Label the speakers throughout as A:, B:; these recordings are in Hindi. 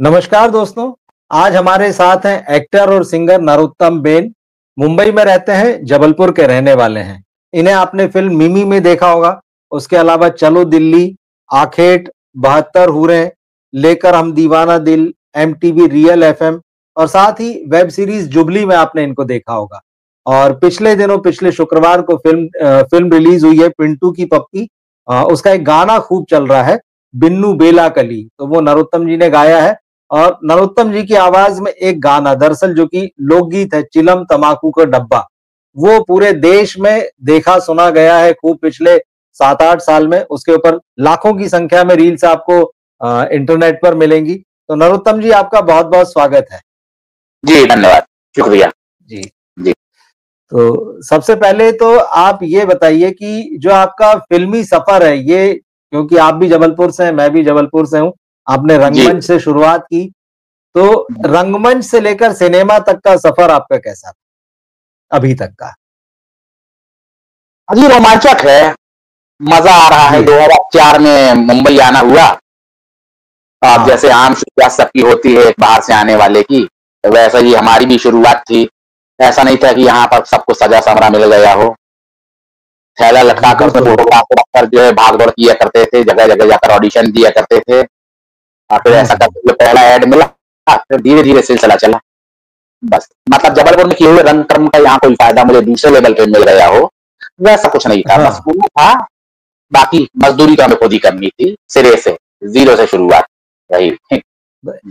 A: नमस्कार दोस्तों। आज हमारे साथ हैं एक्टर और सिंगर नरोत्तम बेन। मुंबई में रहते हैं, जबलपुर के रहने वाले हैं। इन्हें आपने फिल्म मिमी में देखा होगा। उसके अलावा चलो दिल्ली, आखेट, 72 हूरें, लेकर हम दीवाना दिल, एमटीवी रियल एफएम और साथ ही वेब सीरीज जुबली में आपने इनको देखा होगा। और पिछले दिनों पिछले शुक्रवार को फिल्म रिलीज हुई है पिंटू की पप्पी। उसका एक गाना खूब चल रहा है, बिन्नू बेला कली, तो वो नरोत्तम जी ने गाया है। और नरोत्तम जी की आवाज में एक गाना दरअसल जो कि लोकगीत है, चिलम तमाकू का डब्बा, वो पूरे देश में देखा सुना गया है खूब पिछले 7-8 साल में। उसके ऊपर लाखों की संख्या में रील्स आपको इंटरनेट पर मिलेंगी। तो नरोत्तम जी, आपका बहुत बहुत स्वागत है।
B: जी धन्यवाद, शुक्रिया
A: जी
B: जी।
A: तो सबसे पहले तो आप ये बताइए कि जो आपका फिल्मी सफर है ये, क्योंकि आप भी जबलपुर से हैं, मैं भी जबलपुर से हूँ, आपने
B: जी
A: रंगमंच से शुरुआत की, तो रंगमंच से लेकर सिनेमा तक का सफर आपका कैसा था अभी तक का?
B: अभी रोमांचक है, मजा आ रहा है।
A: जी
B: 2004 में मुंबई आना हुआ। अब
A: हाँ।
B: जैसे आम शुरुआत सबकी होती है बाहर से आने वाले की, तो वैसे ही हमारी भी शुरुआत थी। ऐसा नहीं था कि यहाँ पर सबको सजा समरा मिल गया हो। थैला लटका
A: जी
B: कर उसमें
A: बिल्कुल।
B: फोटोग्राफ रखकर जो है भाग दौड़ किया करते थे, जगह जगह जाकर ऑडिशन दिया करते थे। और फिर ऐसा
A: हम्म।
B: करते हुए पहला ऐड मिला, फिर धीरे धीरे सिलसिला चला। बस मतलब जबलपुर में किए हुए रंग कर्म का यहाँ कोई फायदा मुझे दूसरे लेवल पे मिल गया हो, वैसा कुछ नहीं था। बस
A: हाँ।
B: वो था, बाकी मजदूरी तो हमें खुद ही करनी थी, सिरे से, जीरो से शुरुआत रही। जी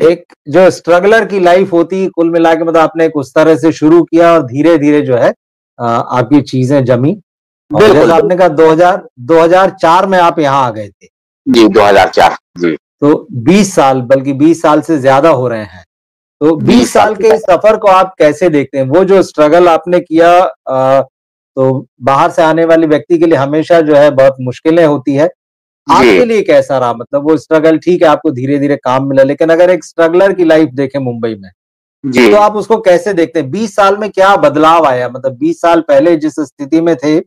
A: एक जो स्ट्रगलर की लाइफ होती है कुल मिला के, मतलब आपने एक उस तरह से शुरू किया और धीरे धीरे जो है आपकी चीजें जमी। और
B: बिल्कुल
A: जैसा
B: बिल्कुल।
A: आपने कहा 2004 में आप यहाँ आ गए थे,
B: जी 2004 जी।
A: तो 20 साल, बल्कि 20 साल से ज्यादा हो रहे हैं। तो 20
B: 20 साल
A: साल
B: से
A: के इस
B: ज्यादा।
A: सफर को आप कैसे देखते हैं? वो जो स्ट्रगल आपने किया, तो बाहर से आने वाले व्यक्ति के लिए हमेशा जो है बहुत मुश्किलें होती है।
B: जी
A: आपके लिए कैसा रहा? मतलब वो स्ट्रगल ठीक है, आपको धीरे-धीरे काम मिला, लेकिन अगर एक स्ट्रगलर की लाइफ देखें मुंबई में,
B: जी।
A: तो आप उसको कैसे देखते हैं? 20 साल में क्या बदलाव आया? मतलब 20 साल पहले जिस स्थिति में थे,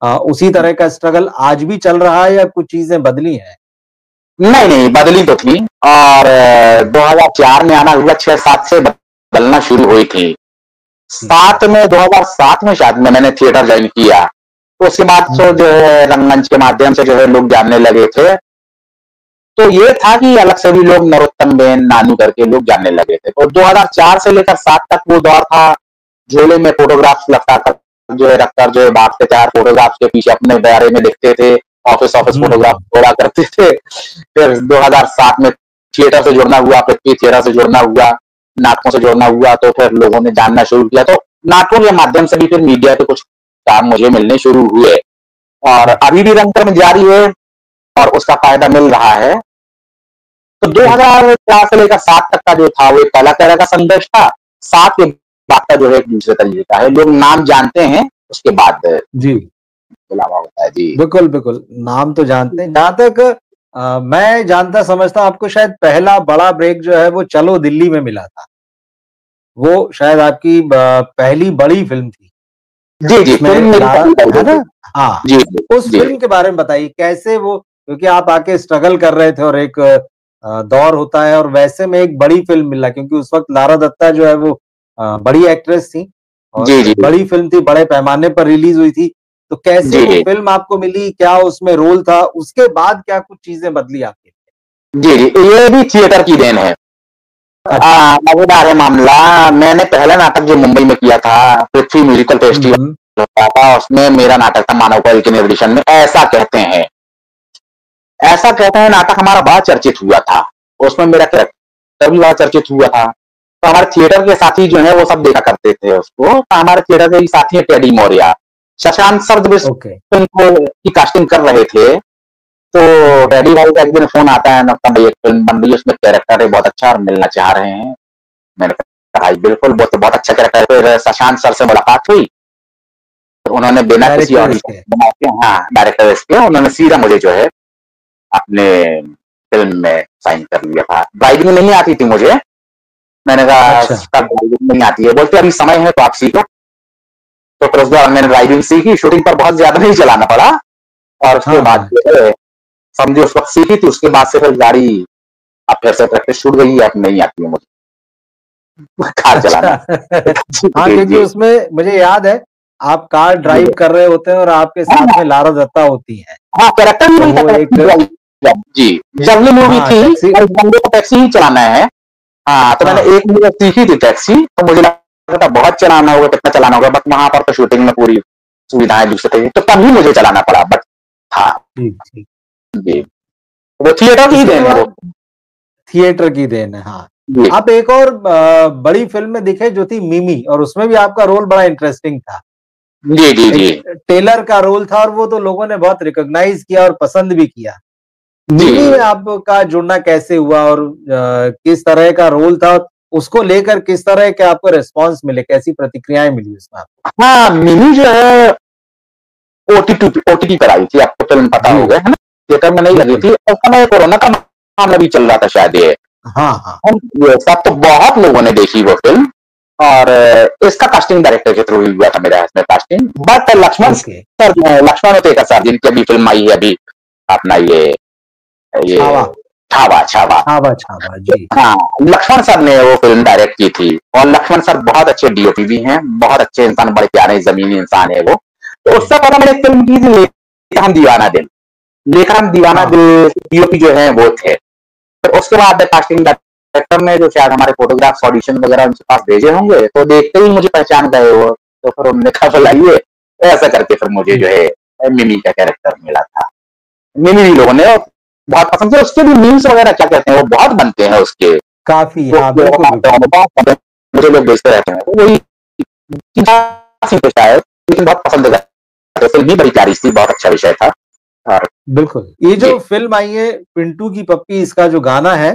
A: उसी तरह का स्ट्रगल आज भी चल रहा है या कुछ चीजें बदली हैं?
B: नहीं नहीं, बदली तो थी। और 2004 में आना हुआ, 6-7 से बदलना शुरू हुई थी।
A: ठीक है।
B: 2007 में शायद मैंने थिएटर ज्वाइन किया। तो उसके बाद से
A: हुँ,
B: जो है रंगमंच के माध्यम से जो है लोग जानने लगे थे। तो ये था कि अलग से भी लोग नरोत्तम बेन, नानू करके लोग जानने लगे थे। तो 2004 से लेकर 7 तक वो दौर था, झोले में फोटोग्राफ्स लटका कर जो है रखकर जो है भाग के 4 फोटोग्राफ्स के पीछे अपने बारे में लिखते थे, ऑफिस फोटोग्राफ
A: हुँ,
B: छोड़ा करते थे। फिर 2007 में थिएटर से जुड़ना हुआ, पृथ्वी थिएटर से जुड़ना हुआ, नाटकों से जुड़ना हुआ, तो फिर लोगों ने जानना शुरू किया। तो नाटकों के माध्यम से भी फिर मीडिया पे कुछ काम मुझे मिलने शुरू हुए। और
A: हुँ,
B: अभी भी रंगकर्म जारी है और उसका फायदा मिल रहा है। तो
A: बिल्कुल।
B: 2004 से लेकर 7 तक का जो था वो एक अलग तरह का संघर्ष था। 7 के बाद का जो है एक दूसरे तरीके का है। लोग नाम जानते हैं, उसके बाद
A: जी।
B: बुलावा होता है। जी।
A: बिल्कुल, बिल्कुल। नाम तो जानते हैं। जहाँ तक मैं जानता समझता हूँ, आपको शायद पहला बड़ा ब्रेक जो है वो चलो दिल्ली में मिला था। वो शायद आपकी पहली बड़ी फ़िल्म थी,
B: जी, जी,
A: जिसमें
B: फ़िल्म मेरी
A: लारा,
B: पहली
A: है
B: पहली थी।
A: ना? हाँ,
B: जी,
A: उस
B: जी,
A: फ़िल्म के बारे में बताइए कैसे वो, क्योंकि आप आके स्ट्रगल कर रहे थे और एक दौर होता है और वैसे में एक बड़ी फ़िल्म मिला, क्योंकि उस वक़्त लारा दत्ता जो है वो बड़ी एक्ट्रेस थी और
B: जी, जी,
A: एक बड़ी फ़िल्म थी, बड़े पैमाने पर रिलीज़ हुई थी। तो कैसे
B: जी,
A: वो
B: जी,
A: फ़िल्म आपको मिली? क्या उसमें रोल था? उसके बाद क्या कुछ चीज़ें बदली आपकी?
B: जी, जी, ये भी थिएटर की देन है।
A: अच्छा।
B: मज़ेदार है मामला। मैंने पहला नाटक जो मुंबई में किया था, पृथ्वी म्यूजिकल
A: हुँ,
B: फेस्टिवल
A: हुँ।
B: होता था, उसमें मेरा नाटक था मानव पहल के निर्देशन में, ऐसा कहते हैं। ऐसा कहते हैं नाटक हमारा बड़ा चर्चित हुआ था। उसमें मेरा कैरेक्टर भी बड़ा चर्चित हुआ था। तो हमारे थिएटर के साथी जो है वो सब देखा करते थे उसको। तो हमारे थिएटर के ही साथी हैं टेडी मौर्य, शशांक सर जब इस
A: ओके।
B: फिल्म को की कास्टिंग कर रहे थे, तो
A: हुँ,
B: टेडी भाई का एक दिन फोन आता है, नौतम भाई एक फिल्म बन रही है, उसमें कैरेक्टर है बहुत अच्छा और मिलना चाह रहे हैं। मैंने कहा भाई बिल्कुल, वो तो बहुत अच्छा कैरेक्टर है। फिर शशांक सर से मुलाकात हुई, तो उन्होंने बिना किसी
A: डायरेक्टर
B: ऑडिशन
A: इसके।
B: बना के, हाँ डायरेक्टर इसके, उन्होंने सीधा मुझे जो है अपने फ़िल्म में साइन कर लिया था। ड्राइविंग नहीं आती थी मुझे। मैंने कहा
A: अच्छा।
B: सर ड्राइविंग नहीं आती है। बोलते अभी समय है तो आप सीखो। तो फिर उस दौरान मैंने ड्राइविंग सीखी, शूटिंग पर बहुत ज़्यादा नहीं चलाना पड़ा। और उसके
A: हाँ,
B: बाद
A: हाँ।
B: जो है समझिए उस वक़्त सीखी थी, उसके बाद से फिर गाड़ी अब फिर से प्रैक्टिस छूट गई है, अब नहीं आती है मुझे कार चलाना।
A: हाँ, क्योंकि उसमें मुझे याद है आप कार ड्राइव कर रहे होते हैं और आपके साथ में लारा दत्ता होती है।
B: हाँ, कैरेक्टर भी
A: तो वो एक
B: जी, जब ये मूवी थी और बंदे को टैक्सी ही चलाना है। हाँ, तो मैंने एक मूवी सीखी थी टैक्सी, तो मुझे लगा था बहुत चलाना होगा, कितना चलाना होगा, बट वहां पर तो शूटिंग में पूरी सुविधाएं दूसरे थे, तो तभी मुझे चलाना पड़ा। बट हाँ जी, वो थिएटर की देन है,
A: थिएटर की देन है। हाँ, आप एक और बड़ी फिल्म में दिखे जो थी मिमी, और उसमें भी आपका रोल बड़ा इंटरेस्टिंग था।
B: जी जी जी,
A: टेलर का रोल था और वो तो लोगों ने बहुत रिकॉग्नाइज किया और पसंद भी किया। मिमी में आपका जुड़ना कैसे हुआ और किस तरह का रोल था, उसको लेकर किस तरह के आपको रिस्पांस मिले, कैसी प्रतिक्रियाएं मिली उसमें आपको?
B: हाँ, मिमी जो है ओटीटी पर आई थी, आपको फिल्म पता होगा, है ना, थिएटर में नहीं लगी थी, उस समय कोरोना का मामला भी चल रहा था शायद ये।
A: हाँ,
B: ये सब तो बहुत लोगों ने देखी वो फिल्म, और इसका कास्टिंग डायरेक्टर के थ्रू हुआ था मेरा इसमें कास्टिंग। बट लक्ष्मण सर जिनकी अभी फिल्म आई है अभी अपना ये छावा
A: जी।
B: हाँ, लक्ष्मण सर ने वो फिल्म डायरेक्ट की थी, और लक्ष्मण सर बहुत अच्छे डीओपी भी हैं, बहुत अच्छे इंसान, बड़े प्यारे जमीनी इंसान है वो। तो उससे पहले मैंने एक फिल्म की थी लेखा हम दीवाना दिल डीओपी जो है वो थे। तो उसके बाद कास्टिंग डायरेक्टर ने जो शायद हमारे फोटोग्राफ्स ऑडिशन वगैरह उनके पास भेजे होंगे, तो देखते ही मुझे पहचान गए वो, तो फिर उन्होंने कहा बुलाइए, ऐसा करके फिर मुझे जो है मिमी का कैरेक्टर मिला था। मिमी भी लोगों ने बहुत पसंद किया, उसके भी मीम्स वगैरह क्या कहते हैं वो बहुत बनते हैं उसके,
A: काफी।
B: मुझे लोग भेजते रहते हैं, वही शायद, लेकिन बहुत पसंद है। फिल्म भी बड़ी प्यारी थी, बहुत अच्छा विषय था।
A: बिल्कुल, ये जो फिल्म आई है पिंटू की पप्पी, इसका जो गाना है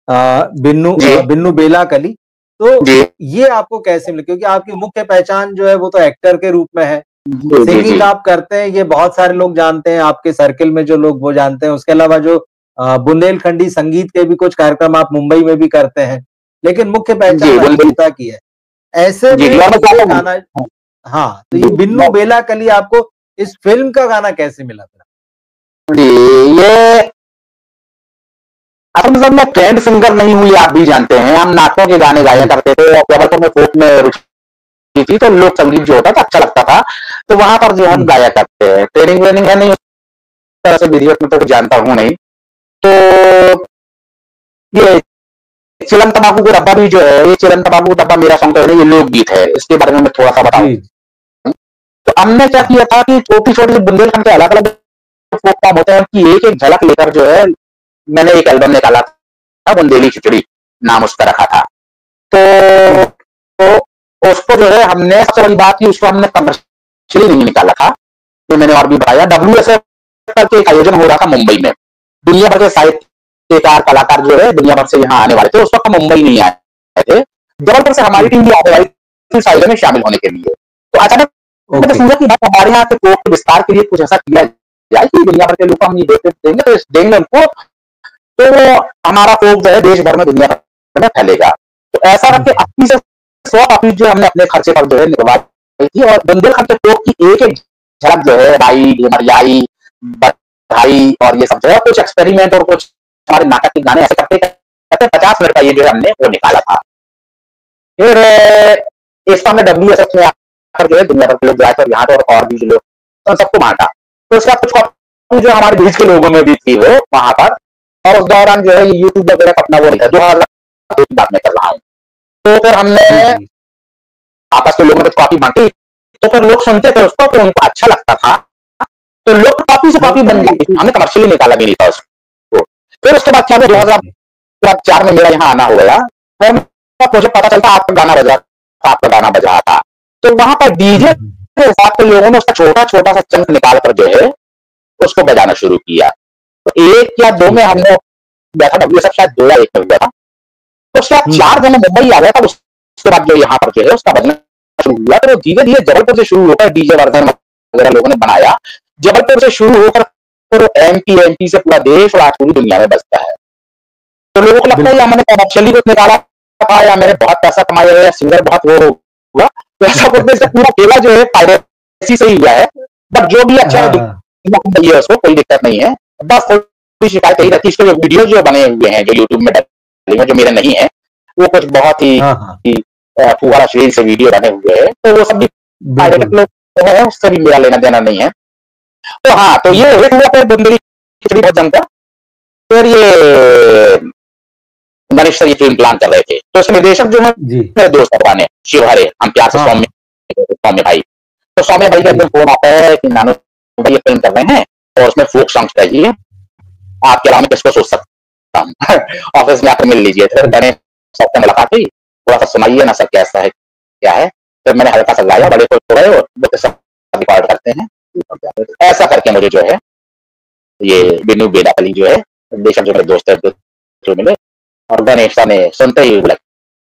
A: बिन्नू बेला कली, तो ये आपको कैसे मिले? क्योंकि आपकी मुख्य पहचान जो है वो तो एक्टर के रूप में है, सिंगिंग आप करते हैं, ये बहुत सारे लोग जानते हैं, आपके सर्किल में जो लोग वो जानते हैं। उसके अलावा जो बुंदेलखंडी संगीत के भी कुछ कार्यक्रम आप मुंबई में भी करते हैं, लेकिन मुख्य पहचान अभिनेता की है। ऐसे में ये गाना, हाँ, तो ये बिन्नू बेला कली आपको इस फिल्म का गाना कैसे मिला था?
B: ये मतलब मैं ट्रेंड सिंगर नहीं हुई, आप भी जानते हैं, हम नाटकों के गाने गाया करते थे, और जबलपुर में फोक में रुचि थी, तो लोक संगीत जो होता था अच्छा लगता था, तो वहां पर जो हम गाया करते हैं। ट्रेनिंग वेनिंग है नहीं तरह से, विधिवत में तो जानता हूं नहीं। तो ये चिलम तंबाकू को डब्बा भी जो है, ये चिलम तंबाकू डब्बा मेरा सॉन्ग है, ये लोकगीत है, इसके बारे में मैं थोड़ा सा बताऊं। तो हमने क्या किया था कि छोटी छोटी बुंदेलखंड के अलग अलग फोक काम होते हैं कि एक एक झलक लेकर जो है मैंने एक एल्बम निकाला था, बुंदेली खिचड़ी नाम उसका रखा था। तो उसको जो है हमने, सबसे बड़ी बात की, उसको हमने कमर्शियली नहीं निकाला था, तो मैंने और भी बताया, WSF करके एक आयोजन हो रहा था मुंबई में, दुनिया भर के साहित्यकार कलाकार जो है दुनिया भर से यहाँ आने वाले थे, उस वक्त मुंबई नहीं आए थे, जबलपुर से हमारी टीम भी आने वाली थी इस आयोजन में शामिल होने के लिए। तो अचानक सोचा कि हमारे यहाँ के फोक के विस्तार के लिए कुछ ऐसा किया जाए कि दुनिया भर के लोग हम ये देंगे, तो देंगे उनको, तो हमारा फोक जो है देश भर में दुनिया भर में फैलेगा। तो ऐसा करके 80 से 100 कॉपी जो हमने अपने खर्चे पर जो है निकलवाई थी, और बुंदेलखंड के फोक की एक एक झलक जो है, बाई ढेमरियाई, बधाई और ये सब जो है, कुछ एक्सपेरिमेंट और कुछ हमारे नाटक के गाने ऐसे करते करते 50 मिनट का ये जो है हमने वो निकाला था। फिर इसका हमने WSF में आकर जो है दुनिया भर के लोग जाए, यहाँ तो और भी जो लोग, तो सबको बांटा। तो उसका कुछ कॉपी जो हमारे देश के लोगों में भी थी वो वहां पर, और उस दौरान जो है यूट्यूब वगैरह अपना वो नहीं था, 2000 बात में कर रहा हूँ। तो फिर हमने आपस में लोगों ने कॉपी बांटी, तो फिर लोग सुनते थे उसको, तो उनको अच्छा लगता था, तो लोग कॉपी से कॉपी बन गई, हमने कमर्शियली निकाला भी नहीं था उसको। फिर उसके बाद क्या 2004 में मेरा यहाँ आना हो गया, फिर मुझे पता चलता आपका गाना बज रहा था, तो वहां पर डीजे के हिसाब से लोगों ने उसका छोटा छोटा सा चंक निकाल कर जो है उसको बजाना शुरू किया। तो 1 या 2 में हमने बैठा, WSF शायद 2 या 1 में बैठा, तो उसके बाद 4 जन मुंबई आ गया था, उसके बाद जो यहाँ पर जो है उसका बजना शुरू हुआ। तो धीरे धीरे जबलपुर से शुरू होकर डीजे वर्धन वगैरह लोगों ने बनाया, जबलपुर से शुरू होकर फिर MP से पूरा देश और आज पूरी दुनिया में बजता है। तो लोगों को लगता है या मैंने कमर्शियली कुछ निकाला था, या मैंने बहुत पैसा कमाया है, या सिंगर बहुत वो हुआ, तो ऐसा कुछ पूरा खेला जो है पायरेसी से ही हुआ है। बट जो भी अच्छा है उसको कोई दिक्कत नहीं है, बस की शिकायत यही रहती है, इसके वीडियो जो बने हुए हैं, जो यूट्यूब में डाले हैं, जो मेरे नहीं है, वो कुछ बहुत ही फुहारा शरीर से वीडियो बने हुए हैं, तो वो सब भी पायरेटेड लोग है, उससे भी मेरा लेना देना नहीं है। तो हाँ, तो ये एक हुआ है बुंदेली खिचड़ी बहुत जमता। फिर ये गणेश सर ये फिल्म प्लान कर रहे थे, तो इसके निर्देशक जो है मेरे दोस्त भगवान है, शिवहरे, हम प्यार से सौम्य भाई। तो सौम्य भाई का एकदम फोन आता है कि नानू भाई ये फिल्म कर रहे हैं और उसमें फोक सॉन्ग्स चाहिए, आपके अलावा मैं किसको सोच सकता हूँ ऑफिस में आकर मिल लीजिए। फिर गणेश सर से मुलाकात हुई, थोड़ा सा सुनाइए ना सर कैसा है क्या है। फिर मैंने हल्का सा गाया, बड़े खुश हो गए और रिकॉर्ड करते हैं। ऐसा करके मुझे जो है ये बिनू बेदापली जो है निर्देशक जो मेरे दोस्त है जो मिले, और गणेश ने सुनते ही बोला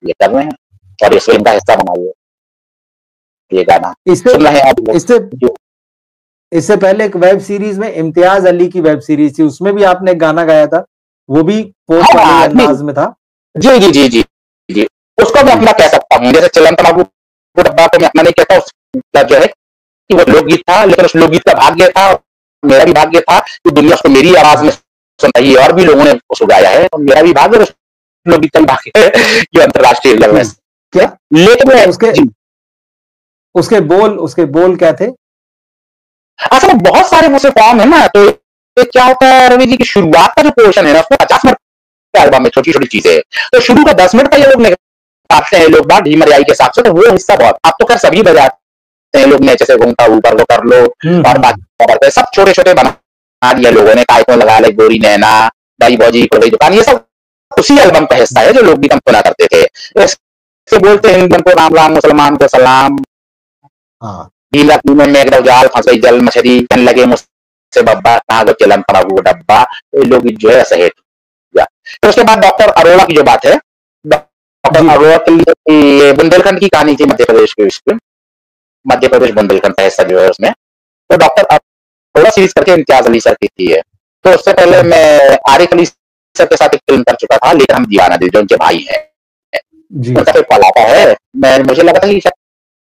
B: ये कर रहे हैं और इस फिल्म का हिस्सा बनाइए ये गाना।
A: इससे पहले एक वेब सीरीज में इम्तियाज अली की वेब सीरीज थी, उसमें भी आपने गाना गाया था, वो भी पोस्ट वाले अंदाज में था।
B: जी जी जी जी जी, उसको मैं अपना कह सकता हूँ। जैसे चलन तंबाकू डब्बा को मैं अपना नहीं कहता, उसका जो है कि वो लोकगीत था, लेकिन उस लोकगीत का भाग्य था, मेरा भी भाग्य था कि दुनिया उसको मेरी आवाज में सुन रही है, और भी लोगों ने उसको गाया है, और मेरा भी भाग्य लोकगीत का भाग्य है कि अंतरराष्ट्रीय लेवल में क्या। लेकिन
A: उसके बोल क्या थे?
B: असल में बहुत सारे मुझसे फॉर्म है ना, तो क्या होता है रवि जी की शुरुआत का जो पोर्शन है ना, उसमें 50 मिनट के एल्बम में छोटी छोटी चीजें, तो शुरू का 10 मिनट का ये लोग काटते हैं लोग बात ढीमर आई के हिसाब से, तो वो हिस्सा बहुत आप तो खैर सभी बजाते हैं लोग, नीचे से घूमता ऊपर को कर लो और बात सब छोटे छोटे बना दिया लोगों ने, काय को लगा ले गोरी नैना दाई भौजी को गई दुकान, ये सब उसी एल्बम का हिस्सा है जो लोग भी कम सुना करते थे। इससे बोलते हैं हिंदू को राम राम मुसलमान को सलाम, में जाल फंस गई जल मछली कहने लगे मुझसे बब्बा कहाँ गो चलन पड़ा हुआ डब्बा, ये लोग जो है ऐसे है। तो उसके बाद डॉक्टर अरोड़ा की जो बात है, डॉक्टर अरोड़ा के लिए बुंदेलखंड की कहानी थी, मध्य प्रदेश के इसमें मध्य प्रदेश बुंदेलखंड का हिस्सा जो है उसमें, तो डॉक्टर अरोड़ा सीरीज करके इम्तियाज अली सर की थी है। तो उससे पहले मैं आरिफ अली सर के साथ एक फिल्म कर चुका था, लेकिन हम दीवाना दिल जो उनके भाई है, उनका फिर कॉल आता है, मैं मुझे लगा था कि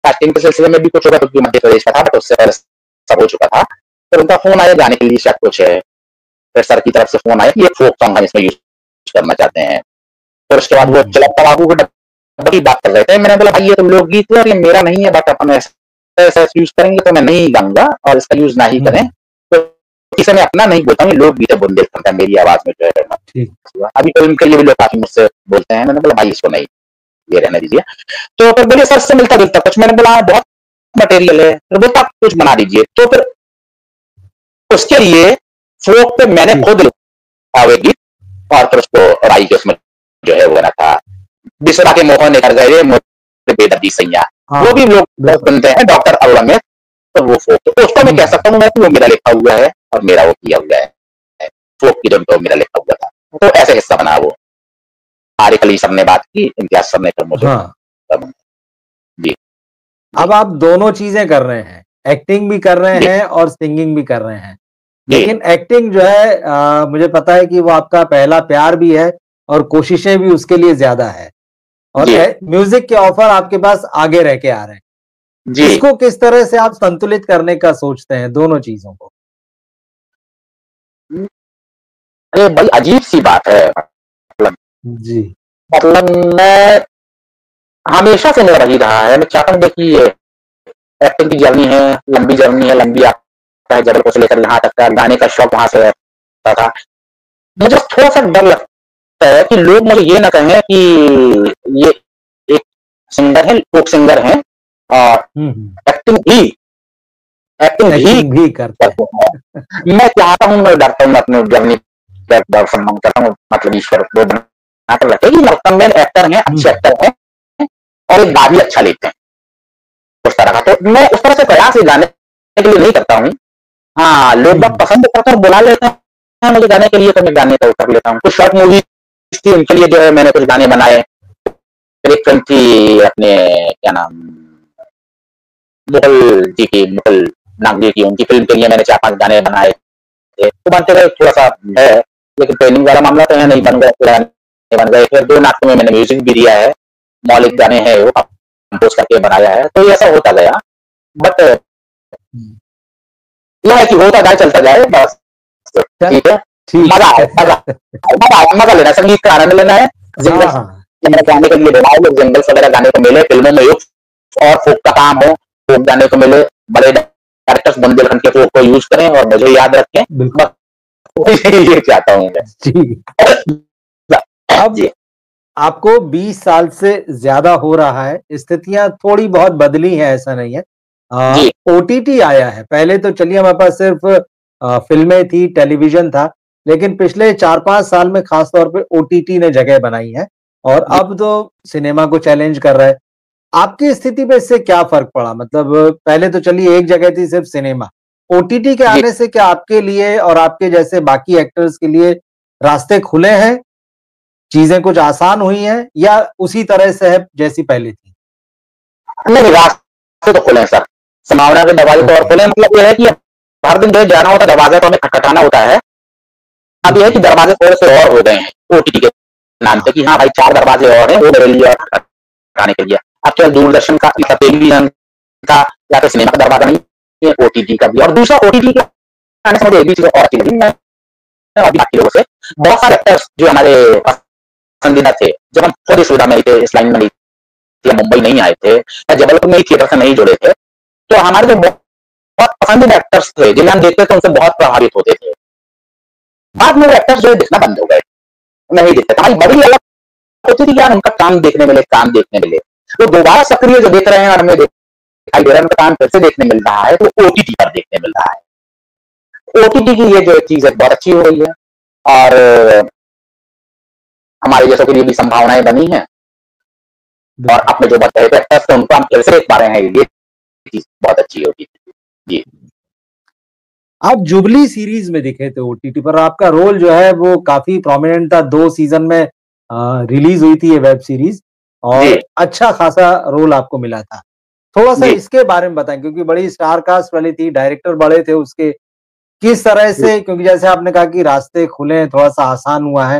B: कास्टिंग के सिलसिले में भी कुछ होगा क्योंकि मध्य प्रदेश का था, बट उससे पहले सब हो चुका था। फिर उनका फोन आया गाने के लिए शायद कुछ है, फिर सर की तरफ से फोन आया कि ये फोक सॉन्ग हम इसमें यूज करना चाहते हैं। फिर उसके बाद वो चलता बाबू को डब्बा की बात कर रहे थे, मैंने बोला भाई ये तो लोकगीत है और ये मेरा नहीं है, बट अपन ऐसा यूज करेंगे तो मैं नहीं गाऊंगा और इसका यूज ना ही करें, तो किसी ने अपना नहीं बोलता हूँ, लोकगीत है बुंदेलखंड का, मेरी आवाज में जो है। अभी फिल्म के लिए भी लोग काफी मुझसे बोलते हैं, मैंने बोला भाई इसको नहीं, ये रहने दीजिए। तो फिर बोले सर से मिलता जुलता कुछ, मैंने बोला बहुत मटेरियल है, फिर बोलता कुछ बना दीजिए। तो फिर उसके लिए फोक पे मैंने खुद गीत और फिर उसको राई के उसमें जो है वो था बिसरा के मोह ने कर गए बेदर्दी सैया, वो भी लोग सुनते हैं डॉक्टर अरोड़ा में, तो वो फोक, तो उसको मैं कह सकता हूँ कि वो मेरा लिखा हुआ है और मेरा वो किया हुआ है, फोक की तो मेरा लिखा हुआ था, तो ऐसे हिस्सा बना वो। आरिफ अली सर ने बात की, इम्तियाज सर ने फिर मुझे जी।
A: अब आप दोनों चीजें कर रहे हैं, एक्टिंग भी कर रहे हैं और सिंगिंग भी कर रहे हैं, लेकिन एक्टिंग जो है मुझे पता है कि वो आपका पहला प्यार भी है और कोशिशें भी उसके लिए ज्यादा है, और म्यूजिक के ऑफर आपके पास आगे रह के आ रहे हैं, इसको किस तरह से आप संतुलित करने का सोचते हैं दोनों चीजों को?
B: अरे बड़ी अजीब सी बात है,
A: जी
B: मतलब मैं हमेशा से मेरा वही रहा है, मैं चाहता हूँ कि ये एक्टिंग की जर्नी है, लंबी जर्नी है, लंबी आता है, जबलपुर से लेकर यहाँ तक का, गाने का शौक वहां से रहता था। मुझे थोड़ा सा डर लगता है कि लोग मुझे ये ना कहें कि ये एक सिंगर है, फोक सिंगर है और एक्टिंग भी करते हैं। मैं चाहता हूँ, मैं डरता हूँ, मैं अपने जर्नी दर्शन करता हूँ, मतलब ईश्वर को बनाकर रखे कि नरोत्तम बेन एक्टर हैं, अच्छे एक्टर हैं और एक गा भी अच्छा लेते हैं उस तरह का, तो मैं उस तरह से प्रयास ही गाने के लिए नहीं करता हूँ। हाँ, लोग बहुत पसंद करते हैं, बुला लेते हैं मुझे गाने के लिए, तो मैं गाने का कर लेता हूँ। कुछ शॉर्ट मूवी थी, उनके लिए जो है मैंने कुछ गाने बनाए। एक फिल्म थी अपने क्या नाम मुगल नागरी की, उनकी फिल्म के लिए मैंने 4-5 गाने बनाए थे, तो बनते गए, थोड़ा सा है, लेकिन ट्रेनिंग वाला मामला तो है नहीं, बन गए। फिर 2 नाटकों में मैंने म्यूजिक भी दिया है, मौलिक गाने हैं वो कंपोज करके बनाया है, तो ये ऐसा होता गया। बट यह है कि होता जाए, चलता जाए, बस ठीक है,
A: ठीक
B: मजा आए, मजा लेना, संगीत का आनंद लेना है।
A: हाँ
B: जिंगल्स
A: हाँ
B: गाने के लिए बनाए लोग, जिंगल्स वगैरह गाने को मिले फिल्मों में, और फोक का काम हो, फोक गाने को मिले, बड़े डायरेक्टर्स बुंदेलखंड के फोक को यूज करें और मुझे याद रखें,
A: बिल्कुल
B: बस ये चाहता हूँ मैं।
A: जी। अब
B: जी
A: आपको 20 साल से ज्यादा हो रहा है, स्थितियां थोड़ी बहुत बदली हैं, ऐसा नहीं है।
B: जी
A: ओटीटी आया है, पहले तो चलिए हमारे पास सिर्फ फिल्में थी, टेलीविजन था, लेकिन पिछले 4-5 साल में खास तौर पे ओटीटी ने जगह बनाई है और
B: जी
A: अब तो सिनेमा को चैलेंज कर रहा है। आपकी स्थिति पे इससे क्या फर्क पड़ा? मतलब पहले तो चलिए एक जगह थी सिर्फ सिनेमा, ओटीटी के
B: जी
A: आने से क्या आपके लिए और आपके जैसे बाकी एक्टर्स के लिए रास्ते खुले हैं, चीजें कुछ आसान हुई हैं या उसी तरह से है जैसी पहले थी?
B: नहीं, रास्ते तो खुले हैं सर, संभावना के दरवाजे तो और
A: ओके,
B: खुले हैं, मतलब ये है कि हर दिन जो जाना होता है दरवाजे तो हमें खटखटाना होता है। अब ये है कि
A: ओके,
B: दरवाजे थोड़े से और हो गए हैं ओटीटी के नाम से,
A: हाँ,
B: कि हाँ भाई 4 दरवाजे और हैं वो मेरे लिए और खटखटाने के लिए। अब केवल दूरदर्शन का, टेलीविजन का या फिर सिनेमा का दरवाजा नहीं है, ओटीटी का भी। और दूसरा, ओटीटी के आने से मुझे एक भी चीज और अच्छी लगी, मैं और बाकी लोगों से, बहुत सारे एक्टर्स जो हमारे पसंदीदा थे, जब हम खुद इस सुविधा में थे, इस लाइन में नहीं थे, मुंबई नहीं आए थे या जबलपुर में ही थिएटर से नहीं जुड़े थे, तो हमारे जो बहुत पसंदीदा एक्टर्स थे जिन्हें हम देखते थे उनसे बहुत प्रभावित होते थे। बाद में वो एक्टर्स जो है दिखना बंद हो गए, नहीं दिखते। हमारी बड़ी अलग होती थी यार, उनका काम देखने मिले, काम देखने मिले। वो दोबारा सक्रिय जो देख रहे हैं और हमें दिखाई दे रहा है, उनका काम फिर से देखने मिल रहा है, तो ओटीटी पर देखने मिल रहा है। ओटीटी की ये जो चीज है बहुत अच्छी हो रही है, और हमारे जैसों के लिए भी संभावनाएं बनी हैं, और
A: बिल्कुल।
B: अपने जो बच रहे थे एक्टर्स थे उनको हम फिर से देख पा रहे हैं, ये चीज बहुत अच्छी होगी। जी
A: आप जुबली सीरीज में दिखे थे ओटीटी पर, आपका रोल जो है वो काफी प्रोमिनेंट था, 2 सीजन में रिलीज हुई थी ये वेब सीरीज
B: जी
A: और अच्छा खासा रोल आपको मिला था। थोड़ा-सा
B: जी
A: इसके बारे में बताएँ क्योंकि बड़ी स्टार कास्ट वाली थी, डायरेक्टर बड़े थे उसके, किस तरह
B: जी
A: से क्योंकि जैसे आपने कहा कि रास्ते खुले हैं, थोड़ा-सा आसान हुआ है,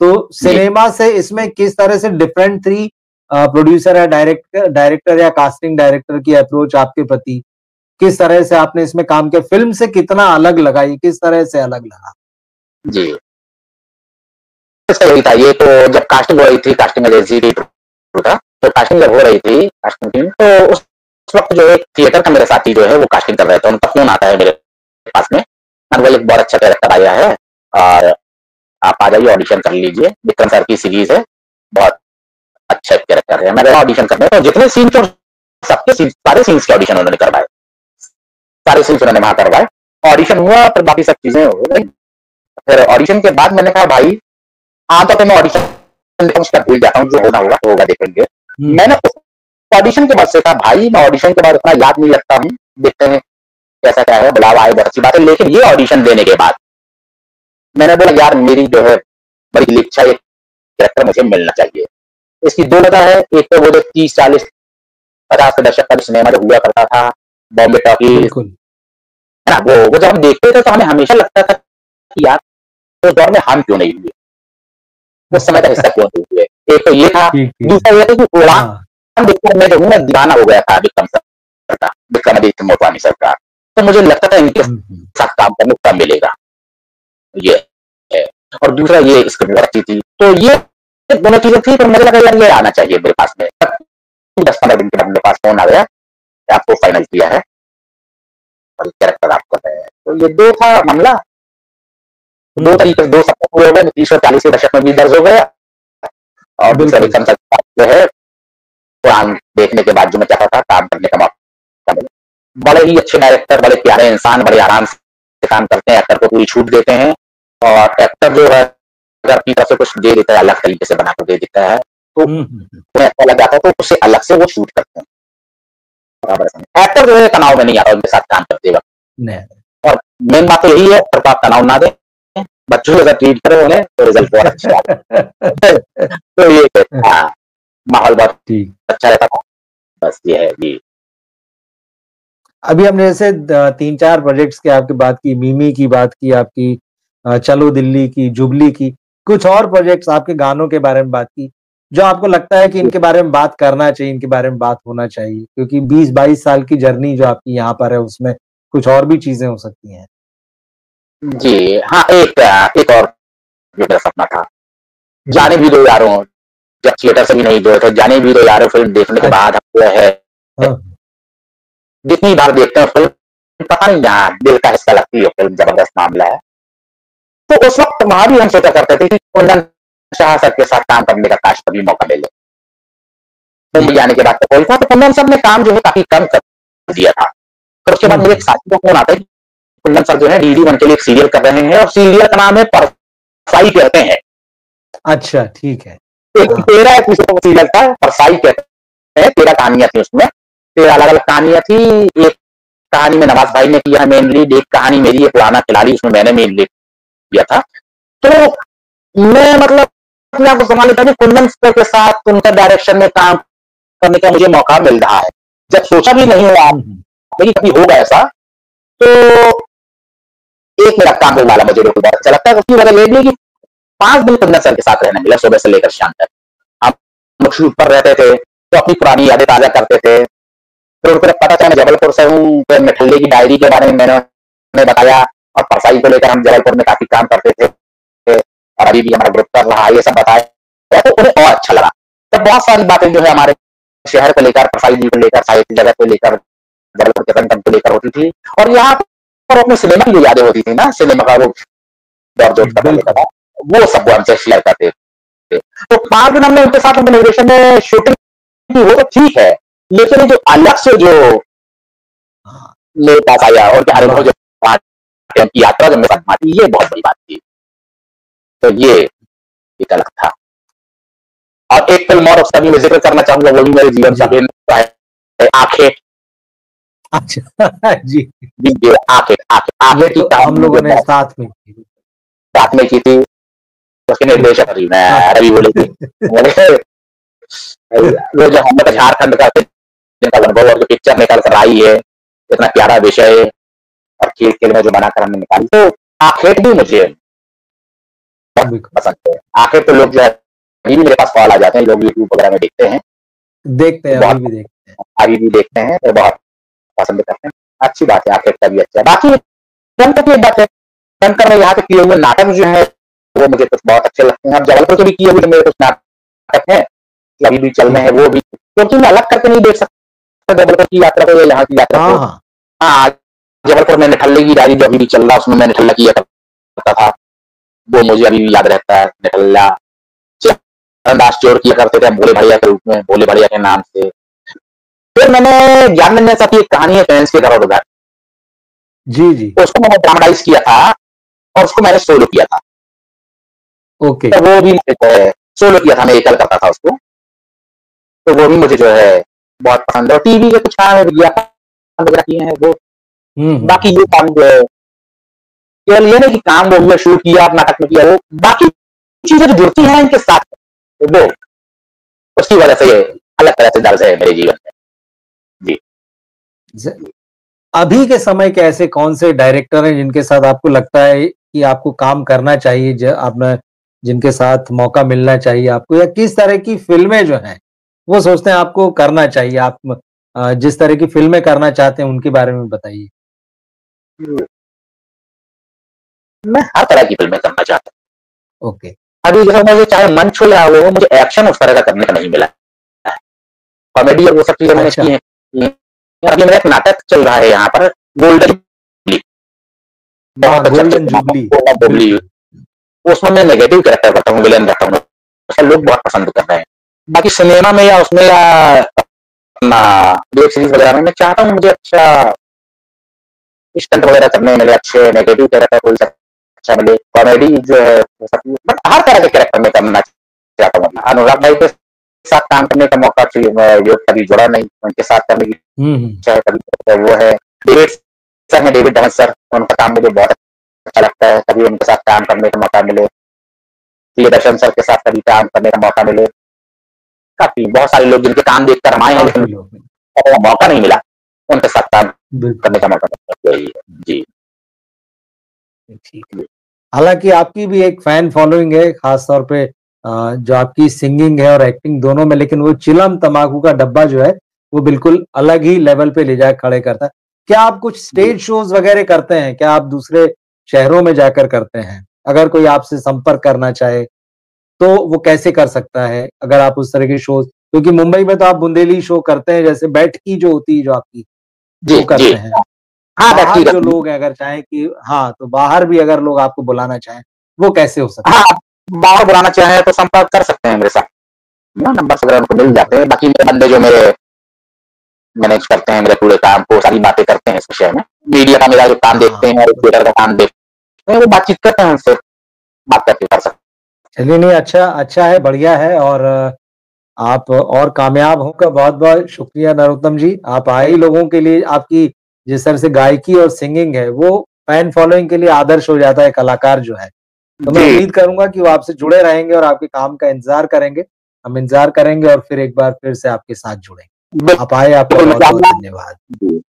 A: तो
B: जी
A: सिनेमा से इसमें किस तरह से डिफरेंट थी प्रोड्यूसर या डायरेक्टर या कास्टिंग डायरेक्टर की अप्रोच आपके प्रति? किस तरह से आपने इसमें काम किया? फ़िल्म से कितना अलग लगा ये, किस तरह से अलग लगा?
B: जी सही था ये तो। जब कास्टिंग हो रही थी, कास्टिंग एजेंसी थी था, तो कास्टिंग जब हो रही थी कास्टिंग टीम, तो उस वक्त जो एक थिएटर का मेरे साथी जो है वो कास्टिंग कर रहे थे, उनका फोन आता है मेरे पास में, बोले एक बहुत अच्छा कैरेक्टर आया है और आप आ जाइए ऑडिशन कर लीजिए, विक्रम सर की सीरीज है, बहुत अच्छा कैरेक्टर है। मैंने ऑडिशन करने, तो जितने सीन थे सबके सीन, सारे सीन्स के ऑडिशन उन्होंने करवाए, सारे सीन्स उन्होंने वहां करवाए। ऑडिशन हुआ, फिर बाकी सब चीजें हो गई। फिर ऑडिशन के बाद मैंने कहा भाई आमतौर पर मैं ऑडिशन उसका भूल जाता हूँ, जो होना होगा तो होगा, देखेंगे।
A: हुँ,
B: मैंने
A: हुँ।
B: ऑडिशन के बाद से कहा भाई मैं ऑडिशन के बाद उतना याद नहीं रखता हूँ, देखते हैं कैसा क्या है, बुलावा आए बहुत अच्छी बात है, लेकिन ये ऑडिशन देने के बाद मैंने बोला यार मेरी जो है बड़ी इच्छा, एक कैरेक्टर मुझे मिलना चाहिए। इसकी दो वजह है, एक तो वो जो 30, 40, 50 के दशक का सिनेमा जो हुआ करता था, बॉम्बे टॉकीज,
A: बिल्कुल।
B: है ना, वो जब हम देखते थे तो हमें हमेशा लगता था कि यार उस दौर में हम क्यों नहीं हुए, उस समय का हिस्सा क्यों नहीं हुए। एक तो ये था,
A: ठीक, ठीक।
B: दूसरा ये था कि
A: हाँ।
B: उड़ान देखकर मैं जो हूँ ना दीवाना हो गया था विक्रम सर का, विक्रमादित्य मोटवानी सर का, तो मुझे लगता था इनके
A: हुँ, हुँ।
B: साथ काम करने को कब मिलेगा, ये है। और दूसरा ये स्क्रिप्ट बहुत अच्छी थी, तो ये दोनों चीजें थी, तो मुझे लगा यार ये आना चाहिए मेरे पास में। 10-15 दिन के बाद मेरे पास फोन आ गया, आपको फाइनल किया है और कैरेक्टर आप कर रहे हैं, तो ये दो था मामला।
A: हुँ,
B: दो
A: हुँ।
B: तरीके से 2 सपने पूरे हो गए, 30 और 40 के दशक में भी दर्ज हो गया, और दूसरा
A: बिल्कुल।
B: विक्रम सर जो है कुरान देखने के बाद जो मैं चाहता था काम करने का मौका मिला। बड़े ही अच्छे डायरेक्टर, बड़े प्यारे इंसान, बड़े आराम से काम करते हैं, एक्टर को पूरी छूट देते हैं, और एक्टर जो है अगर अपनी तरफ से कुछ दे देता है, अलग तरीके से बना कर दे देता है, तो
A: हुँ, हुँ, हुँ।
B: उन्हें अच्छा लग जाता है, तो उससे अलग से वो शूट करते हैं। बराबर एक्टर जो है तनाव में नहीं आता उनके साथ काम करते वक्त।
A: नहीं।
B: और मेन बात तो यही है, एक्टर को आप तनाव ना दें, बच्चों को अगर ट्रीट करें उन्हें तो रिजल्ट बहुत अच्छा आता है। तो ये हाँ, माहौल बहुत
A: ठीक।
B: अच्छा रहता था, बस ये है जी।
A: अभी हमने जैसे 3-4 प्रोजेक्ट्स की आपकी बात की, मिमी की बात की आपकी, चलो दिल्ली की, जुबली की, कुछ और प्रोजेक्ट्स आपके गानों के बारे में बात की, जो आपको लगता है कि इनके बारे में बात करना चाहिए, इनके बारे में बात होना चाहिए? क्योंकि 20-22 साल की जर्नी जो आपकी यहाँ पर है उसमें कुछ और भी चीज़ें हो सकती हैं।
B: जी, हाँ, एक और जो मेरा सपना था, जाने भी दो यारों, जब थिएटर से भी नहीं गए थे, जाने भी दो यारों फ़िल्म देखने के
A: अच्छा।
B: बाद हम जो है,
A: हाँ।
B: जितनी बार देखते हैं फ़िल्म, पता नहीं यहाँ दिल का हिस्सा लगती है फ़िल्म, ज़बरदस्त मामला है। तो उस वक़्त वहाँ भी हम सोचा करते थे कि कुंदन शाह सर के साथ काम करने का काश कभी मौका मिले। मुंबई
A: ठीक है।
B: आने के बाद तो बोलता तो कुंदन सर ने काम जो है काफ़ी कम कर दिया था। फिर उसके बाद मुझे एक
A: हम्म।
B: साथी का फ़ोन आता है, कुंदन सर जो है डीडी वन के लिए एक सीरियल कर रहे हैं और सीरियल का नाम है परसाई कहते हैं।
A: अच्छा, ठीक है।
B: एक
A: हाँ।
B: 13 एपिसोड का सीरियल था, परसाई कहते हैं, 13 कहानियाँ थी उसमें, 13 अलग-अलग कहानियाँ थी। एक कहानी में नवाज़ भाई ने किया है मेन लीड, एक कहानी मेरी है पुराना खिलाड़ी, उसमें मैंने मेन लीड किया था। तो मैं मतलब अपने आप को सँभाल लेता कि कुंदन सर के साथ उनका डायरेक्शन में काम करने का मुझे मौका मिल रहा है। जब सोचा भी नहीं हुआ
A: हम्म।
B: लेकिन कभी होगा ऐसा, तो एक मेरा काम होने वाला मुझे बिल्कुल बहुत अच्छा लगता है। उसकी वजह ये भी है कि 5 दिन कुंदन सर के साथ रहने मिला, सुबह से लेकर शाम तक। हम लोग शूट पर रहते थे, तो अपनी पुरानी यादें ताज़ा करते थे। फिर उनको जब पता चला मैं जबलपुर से हूँ, फिर निठल्ले की डायरी के बारे में मैंने उन्हें बताया और परसाई को लेकर हम जबलपुर में काफ़ी काम करते थे और अभी भी हमारा ग्रुप कर रहा है, ये सब बताया, तो उन्हें और अच्छा लगा। तब बहुत सारी बातें जो है हमारे शहर को लेकर, परसाई जी को लेकर, साहित्य जगत को लेकर, जबलपुर के संगठन को लेकर होती थी और यहाँ पर अपने सिनेमा की जो यादें होती थी ना, सिनेमा का वो दौर जो उसका पहले का
A: बिल्कुल।
B: था, वो सब वो हमसे शेयर करते थे। तो 5 दिन हमने उनके साथ निर्देशन में शूटिंग की, वो तो ठीक है, लेकिन जो अलग से जो
A: हाँ।
B: मेरे पास आया और क्या अनुभव
A: वाह।
B: जो उनकी यात्रा जब मेरे साथ बाँटी, ये बहुत बड़ी बात थी। तो ये एक अलग था। और एक फ़िल्म और उसका भी मैं ज़िक्र करना चाहूँगा, वो भी मेरे जीवन का
A: जी।
B: अभिन्न हिस्सा है, आँखें।
A: अच्छा। जी।
B: जी, जी, आँखें, आँखें,
A: ये
B: आँखें की
A: तो हम
B: कहानी
A: लोगों
B: मुझे
A: ने
B: बहुत
A: साथ में की।
B: साथ में की थी, उसके निर्देशक रवि
A: हाँ।
B: रवि बोले थे, बोले वो जो हम लोग झारखंड का जिनका अनुभव और जो पिक्चर निकल कर आई है, इतना प्यारा विषय और खेल-खेल में जो बनाकर हमने निकाली, तो आँखें भी मुझे
A: बिल्कुल।
B: पसंद है। आँखें तो लोग जो है अभी भी मेरे पास कॉल आ जाते हैं, लोग यूट्यूब वगैरह में देखते हैं,
A: देखते
B: तो
A: हैं, अभी
B: बहुत
A: भी देखते हैं।
B: अभी भी देखते हैं, तो बहुत पसंद करते हैं। अच्छी बात है, आँखें का भी अच्छा है। बाकी शंकर की एक बात है, शंकर ने यहाँ पे किए हुए नाटक जो है, वो मुझे कुछ बहुत अच्छे लगते हैं। अब जबलपुर के भी किए हुए जो मेरे कुछ नाटक हैं, अभी भी चल रहे
A: ठीक
B: हैं,
A: है।
B: वो भी क्योंकि मैं अलग करके नहीं देख सकता जबलपुर की यात्रा को या यहाँ की यात्रा
A: हाँ,
B: को।
A: हाँ।
B: हाँ, जबलपुर में निठल्ले की डायरी जो अभी भी चल रहा है, उसमें मैं निठल्ला किया करता था, वो मुझे अभी भी याद रहता है, निठल्ला। चरणदास चोर किया करते थे भोले भैया के रूप में, भोले भैया के नाम से। फिर मैंने ज्ञान साहब की एक कहानी है फ्रेंड्स के घर उधर,
A: जी, जी।
B: उसको मैंने ड्रामेटाइज़ किया था और उसको मैंने सोलो किया था।
A: ओके।
B: तो वो भी सोलो किया था, मैं एकल करता था उसको, तो वो भी मुझे जो है बहुत पसंद है और टीवी के कुछ काम विज्ञापन वगैरह किए हैं वो।
A: हुँ,
B: बाकी
A: हुँ।
B: ये काम जो है केवल ये नहीं कि काम वो हुआ, शूट किया, नाटक में किया, वो बाकी चीज़ें जो जुड़ती हैं इनके साथ, वो उसकी वजह से ये अलग तरह से दर्ज है मेरे जीवन में। जी।
A: ज अभी के समय के ऐसे कौन से डायरेक्टर हैं जिनके साथ आपको लगता है कि आपको काम करना चाहिए, आपने जिनके साथ मौका मिलना चाहिए आपको, या किस तरह की फ़िल्में जो हैं, वो सोचते हैं आपको करना चाहिए? आप जिस तरह की फ़िल्में करना चाहते हैं उनके बारे में बताइए?
B: मैं हर तरह की फ़िल्में करना चाहता
A: ओके।
B: हूँ। अभी जैसे मुझे चाहे मंच हो या वो, मुझे एक्शन उस तरह का करने का नहीं मिला है। कॉमेडी और वो सब चीज़ें मैंने की
A: अच्छा।
B: हैं। अभी मेरा एक नाटक चल रहा है यहाँ पर, गोल्डन जुबली,
A: हाँ,
B: बहुत चर्चित
A: गोल्डन
B: नाटक,
A: जुबली।
B: Golden jubilee.
A: बिल्कुल।
B: उसमें मैं नेगेटिव कैरेक्टर करता हूँ, विलेन रहता हूँ। ऐसा लोग बहुत पसंद कर रहे हैं। बाकी सिनेमा में या उसमें या अपना वेब सीरीज़ वगैरह में मैं चाहता हूँ मुझे अच्छा स्टंट वगैरह करने मिले, अच्छे नेगेटिव कैरेक्टर कोई सा अच्छा मिले, कॉमेडी जो है वो सब, बट हर तरह के कैरेक्टर में करना चाहता हूँ। अनुराग भाई के साथ काम करने का मौका चाहिए, मैं जो कभी जुड़ा नहीं, उनके साथ करने की
A: हुँ, हुँ।
B: इच्छा है कभी, तो वो है डेविड सर हैं, डेविड धवन सर, उनका काम मुझे बहुत अच्छा लगता है, कभी उनके साथ काम करने का मौका मिले, प्रियदर्शन सर के साथ कभी काम करने का मौका मिले, काफ़ी बहुत सारे लोग जिनके काम देखकर हम आए हैं, लेकिन
A: काफ़ी लोग हैं।
B: मौका नहीं मिला, उनके साथ काम
A: बिल्कुल।
B: करने का मौका मिला, यही है। जी।
A: ठीक है। हालाँकि आपकी भी एक फैन फॉलोइंग है, ख़ास तौर पे जो आपकी सिंगिंग है और एक्टिंग दोनों में, लेकिन वो चिलम तम्बाकू का डब्बा जो है, वो बिल्कुल अलग ही लेवल पे ले जाके खड़े करता है। क्या आप कुछ
B: जी।
A: स्टेज शोज़ वग़ैरह करते हैं? क्या आप दूसरे शहरों में जाकर करते हैं। अगर कोई आपसे संपर्क करना चाहे, तो वो कैसे कर सकता है? अगर आप उस तरह के शो, क्योंकि मुंबई में तो आप बुंदेली शो करते हैं, जैसे बैठकी जो होती है जो आपकी,
B: जी,
A: वो
B: जी।
A: करते हैं।
B: हाँ,
A: बाहर
B: बैठकी
A: जो लोग हैं अगर चाहें कि हाँ, तो बाहर भी अगर लोग आपको बुलाना चाहें, वो कैसे हो सकता
B: हाँ,
A: है?
B: बाहर बुलाना चाहें तो संपर्क कर सकते हैं मेरे साथ। नंबर वगैरह उनको मिल जाते हैं। बाकी मेरे बंदे जो मेरे मैनेज करते हैं मेरे पूरे काम को, सारी बातें करते हैं इस विषय में। मीडिया का मेरा जो काम देखते
A: हाँ,
B: हैं और
A: तो
B: थिएटर का काम देखते हैं, वो बातचीत करते हैं उनसे, बात करके कर सकते
A: चलिए नहीं, अच्छा अच्छा है, बढ़िया है। और आप और कामयाब हों का बहुत-बहुत शुक्रिया नरोत्तम जी। आप आए ही लोगों के लिए, आपकी जिस तरह से गायकी और सिंगिंग है, वो फैन फॉलोइंग के लिए आदर्श हो जाता है कलाकार जो है। तो
B: हैं।
A: मैं
B: जी,
A: उम्मीद करूँगा कि वो आपसे जुड़े रहेंगे और आपके काम का इंतज़ार करेंगे। हम इंतज़ार करेंगे और फिर एक बार फिर से आपके साथ जुड़ेंगे। आप आए, आपका
B: बिल्कुल मैं
A: बहुत-बहुत
B: चाहूँगा
A: धन्यवाद।
B: जी।